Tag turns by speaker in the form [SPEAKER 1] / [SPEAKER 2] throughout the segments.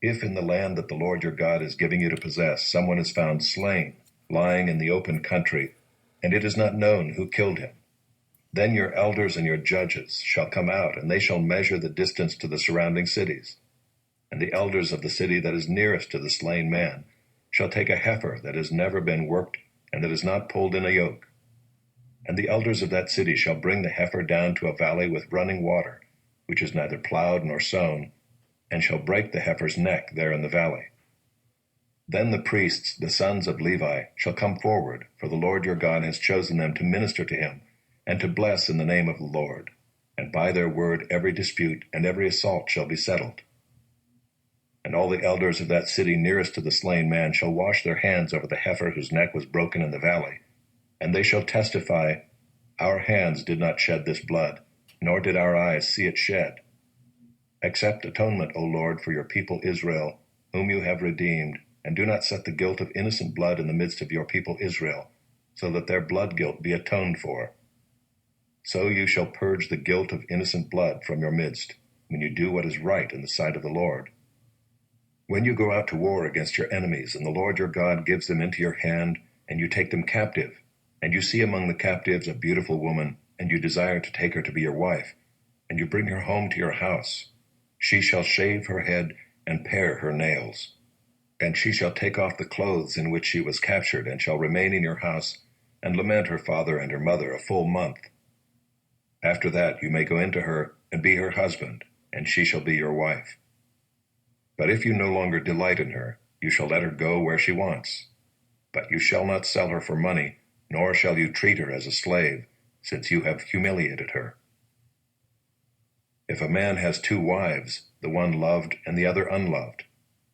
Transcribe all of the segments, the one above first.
[SPEAKER 1] If in the land that the Lord your God is giving you to possess, someone is found slain, lying in the open country, and it is not known who killed him, then your elders and your judges shall come out, and they shall measure the distance to the surrounding cities. And the elders of the city that is nearest to the slain man shall take a heifer that has never been worked, and that is not pulled in a yoke. And the elders of that city shall bring the heifer down to a valley with running water, which is neither plowed nor sown, and shall break the heifer's neck there in the valley. Then the priests, the sons of Levi, shall come forward, for the Lord your God has chosen them to minister to him, and to bless in the name of the Lord. And by their word every dispute and every assault shall be settled. And all the elders of that city nearest to the slain man shall wash their hands over the heifer whose neck was broken in the valley, and they shall testify, Our hands did not shed this blood, nor did our eyes see it shed. Accept atonement, O Lord, for your people Israel, whom you have redeemed, and do not set the guilt of innocent blood in the midst of your people Israel, so that their blood guilt be atoned for. So you shall purge the guilt of innocent blood from your midst, when you do what is right in the sight of the Lord. When you go out to war against your enemies, and the Lord your God gives them into your hand, and you take them captive, and you see among the captives a beautiful woman, and you desire to take her to be your wife, and you bring her home to your house, she shall shave her head and pare her nails. And she shall take off the clothes in which she was captured, and shall remain in your house, and lament her father and her mother a full month. After that you may go into her, and be her husband, and she shall be your wife. But if you no longer delight in her, you shall let her go where she wants. But you shall not sell her for money, nor shall you treat her as a slave, since you have humiliated her. If a man has two wives, the one loved and the other unloved,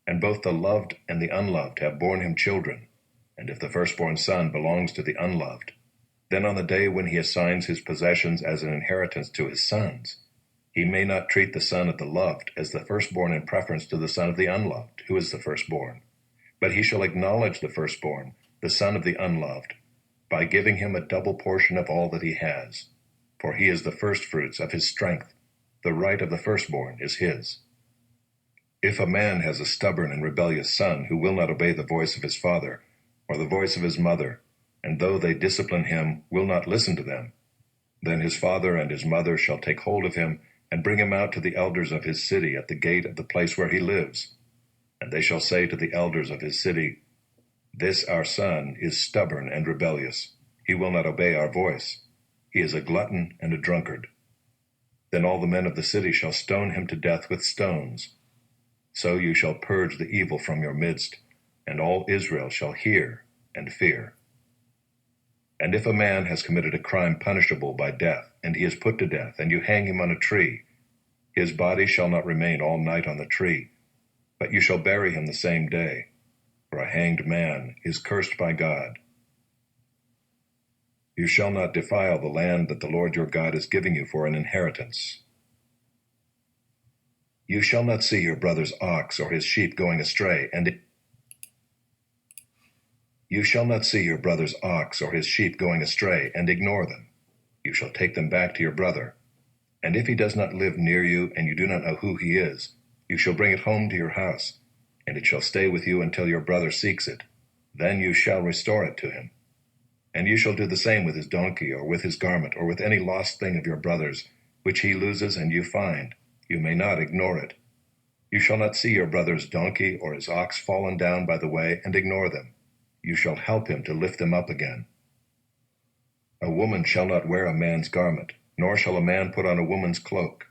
[SPEAKER 1] and both the loved and the unloved have borne him children, and if the firstborn son belongs to the unloved, then on the day when he assigns his possessions as an inheritance to his sons, he may not treat the son of the loved as the firstborn in preference to the son of the unloved, who is the firstborn, but he shall acknowledge the firstborn, the son of the unloved, by giving him a double portion of all that he has, for he is the firstfruits of his strength. The right of the firstborn is his. If a man has a stubborn and rebellious son who will not obey the voice of his father, or the voice of his mother, and though they discipline him, will not listen to them, then his father and his mother shall take hold of him, and bring him out to the elders of his city at the gate of the place where he lives. And they shall say to the elders of his city, This our son is stubborn and rebellious. He will not obey our voice. He is a glutton and a drunkard. Then all the men of the city shall stone him to death with stones. So you shall purge the evil from your midst, and all Israel shall hear and fear. And if a man has committed a crime punishable by death, and he is put to death, and you hang him on a tree, his body shall not remain all night on the tree, but you shall bury him the same day, for a hanged man is cursed by God. You shall not defile the land that the Lord your God is giving you for an inheritance. You shall not see your brother's ox or his sheep going astray, You shall not see your brother's ox or his sheep going astray, and ignore them. You shall take them back to your brother. And if he does not live near you, and you do not know who he is, you shall bring it home to your house, and it shall stay with you until your brother seeks it. Then you shall restore it to him. And you shall do the same with his donkey, or with his garment, or with any lost thing of your brother's, which he loses and you find. You may not ignore it. You shall not see your brother's donkey or his ox fallen down by the way, and ignore them. You shall help him to lift them up again. A woman shall not wear a man's garment, nor shall a man put on a woman's cloak.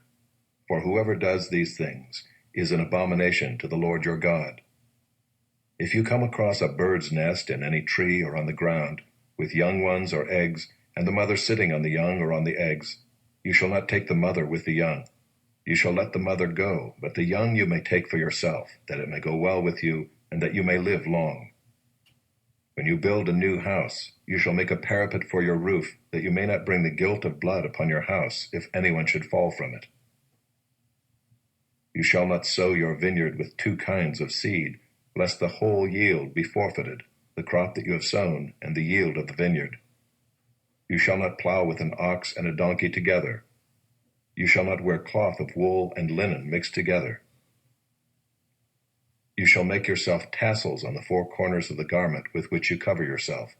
[SPEAKER 1] For whoever does these things is an abomination to the Lord your God. If you come across a bird's nest in any tree or on the ground, with young ones or eggs, and the mother sitting on the young or on the eggs, you shall not take the mother with the young. You shall let the mother go, but the young you may take for yourself, that it may go well with you, and that you may live long. When you build a new house, you shall make a parapet for your roof, that you may not bring the guilt of blood upon your house, if anyone should fall from it. You shall not sow your vineyard with two kinds of seed, lest the whole yield be forfeited, the crop that you have sown, and the yield of the vineyard. You shall not plow with an ox and a donkey together. You shall not wear cloth of wool and linen mixed together. You shall make yourself tassels on the four corners of the garment with which you cover yourself.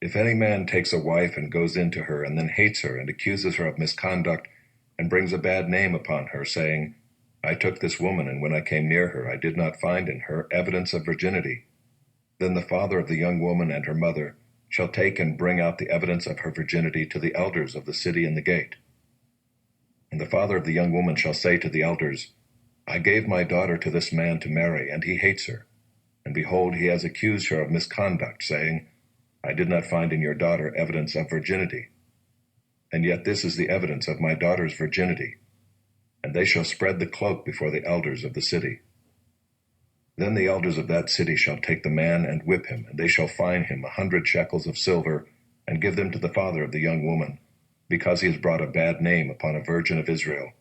[SPEAKER 1] If any man takes a wife and goes into her and then hates her and accuses her of misconduct and brings a bad name upon her, saying, I took this woman, and when I came near her, I did not find in her evidence of virginity, then the father of the young woman and her mother shall take and bring out the evidence of her virginity to the elders of the city in the gate. And the father of the young woman shall say to the elders, I gave my daughter to this man to marry, and he hates her. And behold, he has accused her of misconduct, saying, I did not find in your daughter evidence of virginity. And yet this is the evidence of my daughter's virginity. And they shall spread the cloak before the elders of the city. Then the elders of that city shall take the man and whip him, and they shall fine him 100 shekels of silver, and give them to the father of the young woman, because he has brought a bad name upon a virgin of Israel.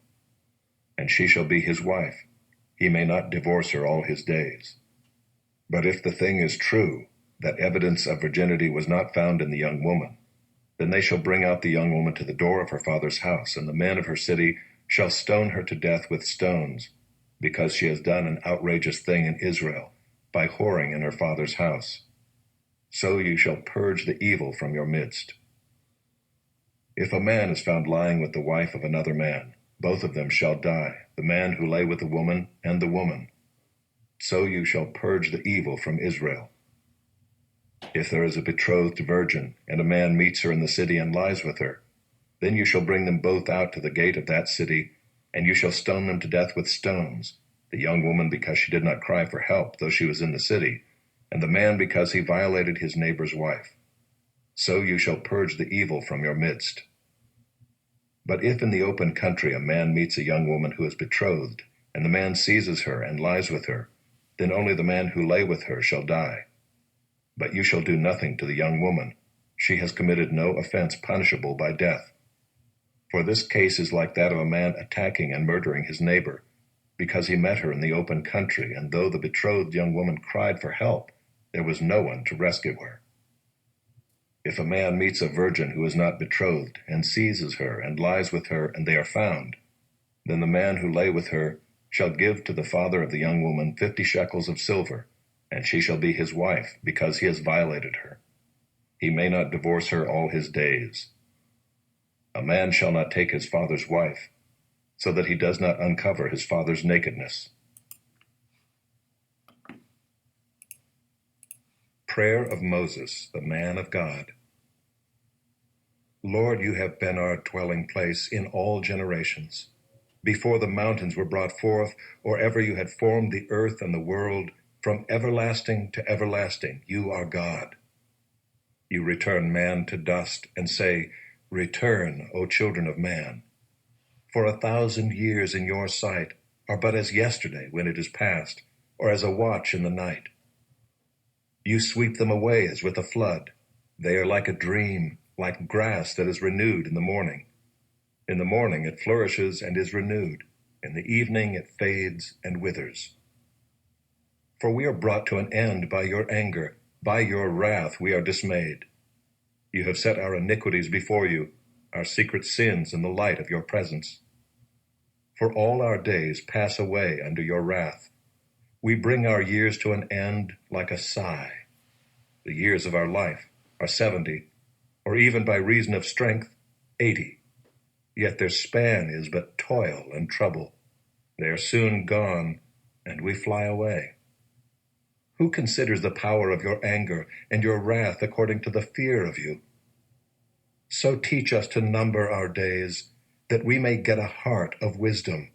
[SPEAKER 1] And she shall be his wife. He may not divorce her all his days. But if the thing is true, that evidence of virginity was not found in the young woman, then they shall bring out the young woman to the door of her father's house, and the men of her city shall stone her to death with stones, because she has done an outrageous thing in Israel, by whoring in her father's house. So you shall purge the evil from your midst. If a man is found lying with the wife of another man, both of them shall die, the man who lay with the woman and the woman. So you shall purge the evil from Israel. If there is a betrothed virgin, and a man meets her in the city and lies with her, then you shall bring them both out to the gate of that city, and you shall stone them to death with stones, the young woman because she did not cry for help, though she was in the city, and the man because he violated his neighbor's wife. So you shall purge the evil from your midst. But if in the open country a man meets a young woman who is betrothed, and the man seizes her and lies with her, then only the man who lay with her shall die. But you shall do nothing to the young woman. She has committed no offense punishable by death. For this case is like that of a man attacking and murdering his neighbor, because he met her in the open country, and though the betrothed young woman cried for help, there was no one to rescue her. If a man meets a virgin who is not betrothed, and seizes her, and lies with her, and they are found, then the man who lay with her shall give to the father of the young woman 50 shekels of silver, and she shall be his wife, because he has violated her. He may not divorce her all his days. A man shall not take his father's wife, so that he does not uncover his father's nakedness. Prayer of Moses, the man of God. Lord, you have been our dwelling place in all generations. Before the mountains were brought forth, or ever you had formed the earth and the world, from everlasting to everlasting, you are God. You return man to dust and say, Return, O children of man. For 1,000 years in your sight are but as yesterday when it is past, or as a watch in the night. You sweep them away as with a flood. They are like a dream, like grass that is renewed in the morning. In the morning it flourishes and is renewed. In the evening it fades and withers. For we are brought to an end by your anger. By your wrath we are dismayed. You have set our iniquities before you, our secret sins in the light of your presence. For all our days pass away under your wrath. We bring our years to an end like a sigh. The years of our life are 70, or even by reason of strength, 80. Yet their span is but toil and trouble. They are soon gone, and we fly away. Who considers the power of your anger and your wrath according to the fear of you? So teach us to number our days, that we may get a heart of wisdom.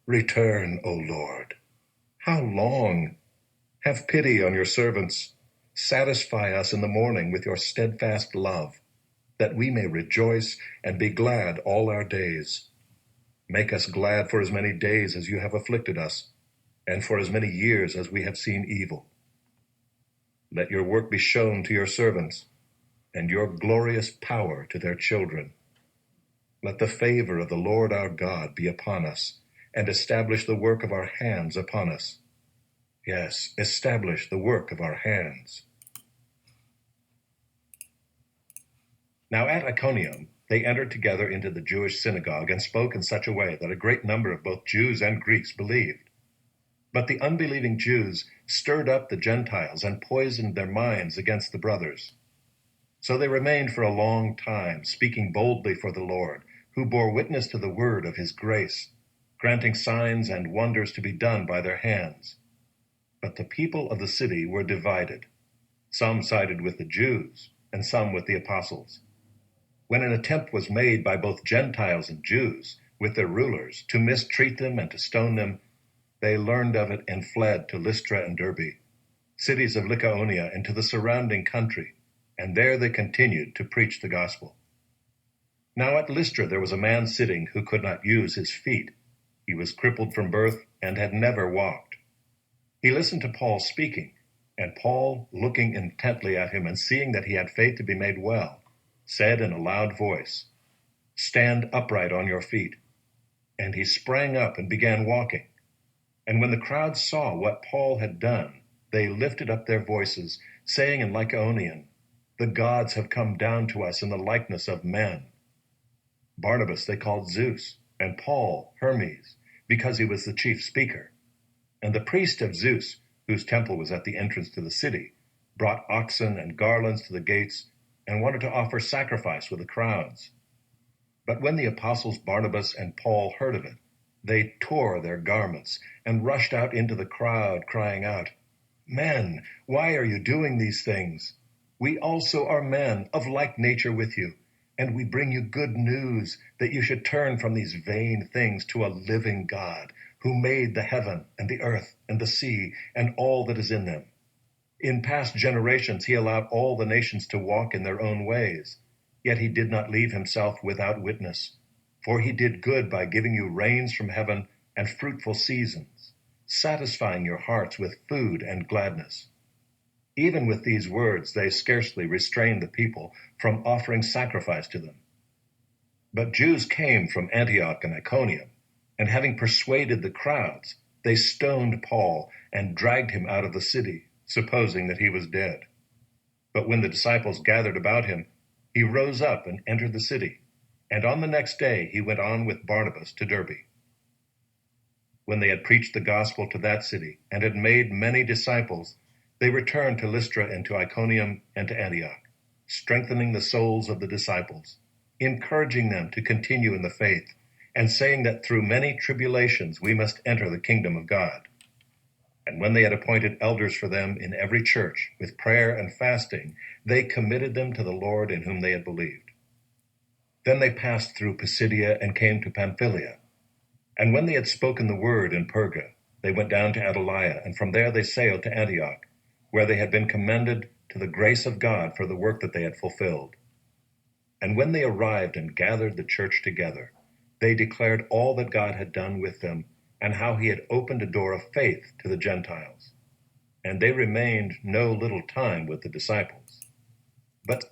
[SPEAKER 1] Return, O Lord. How long? Have pity on your servants. Satisfy us in the morning with your steadfast love, that we may rejoice and be glad all our days. Make us glad for as many days as you have afflicted us, and for as many years as we have seen evil. Let your work be shown to your servants, and your glorious power to their children. Let the favor of the Lord our God be upon us, and establish the work of our hands upon us. Yes, establish the work of our hands. Now at Iconium they entered together into the Jewish synagogue and spoke in such a way that a great number of both Jews and Greeks believed. But the unbelieving Jews stirred up the Gentiles and poisoned their minds against the brothers. So they remained for a long time, speaking boldly for the Lord, who bore witness to the word of his grace, granting signs and wonders to be done by their hands. But the people of the city were divided. Some sided with the Jews, and some with the apostles. When an attempt was made by both Gentiles and Jews, with their rulers, to mistreat them and to stone them, they learned of it and fled to Lystra and Derbe, cities of Lycaonia, and to the surrounding country, and there they continued to preach the gospel. Now at Lystra there was a man sitting who could not use his feet. He was crippled from birth and had never walked. He listened to Paul speaking, and Paul, looking intently at him and seeing that he had faith to be made well, said in a loud voice, "Stand upright on your feet." And he sprang up and began walking. And when the crowd saw what Paul had done, they lifted up their voices, saying in Lycaonian, "The gods have come down to us in the likeness of men." Barnabas they called Zeus, and Paul Hermes, because he was the chief speaker. And the priest of Zeus, whose temple was at the entrance to the city, brought oxen and garlands to the gates, and wanted to offer sacrifice with the crowds. But when the apostles Barnabas and Paul heard of it, they tore their garments and rushed out into the crowd, crying out, "Men, why are you doing these things? We also are men of like nature with you, and we bring you good news that you should turn from these vain things to a living God, who made the heaven and the earth and the sea and all that is in them. In past generations he allowed all the nations to walk in their own ways, yet he did not leave himself without witness. For he did good by giving you rains from heaven and fruitful seasons, satisfying your hearts with food and gladness." Even with these words they scarcely restrained the people from offering sacrifice to them. But Jews came from Antioch and Iconium, and having persuaded the crowds, they stoned Paul and dragged him out of the city, supposing that he was dead. But when the disciples gathered about him, he rose up and entered the city, and on the next day he went on with Barnabas to Derbe. When they had preached the gospel to that city, and had made many disciples, they returned to Lystra and to Iconium and to Antioch, strengthening the souls of the disciples, encouraging them to continue in the faith, and saying that through many tribulations we must enter the kingdom of God. And when they had appointed elders for them in every church, with prayer and fasting, they committed them to the Lord in whom they had believed. Then they passed through Pisidia and came to Pamphylia. And when they had spoken the word in Perga, they went down to Attalia, and from there they sailed to Antioch, where they had been commended to the grace of God for the work that they had fulfilled. And when they arrived and gathered the church together, they declared all that God had done with them, and how he had opened a door of faith to the Gentiles. And they remained no little time with the disciples. But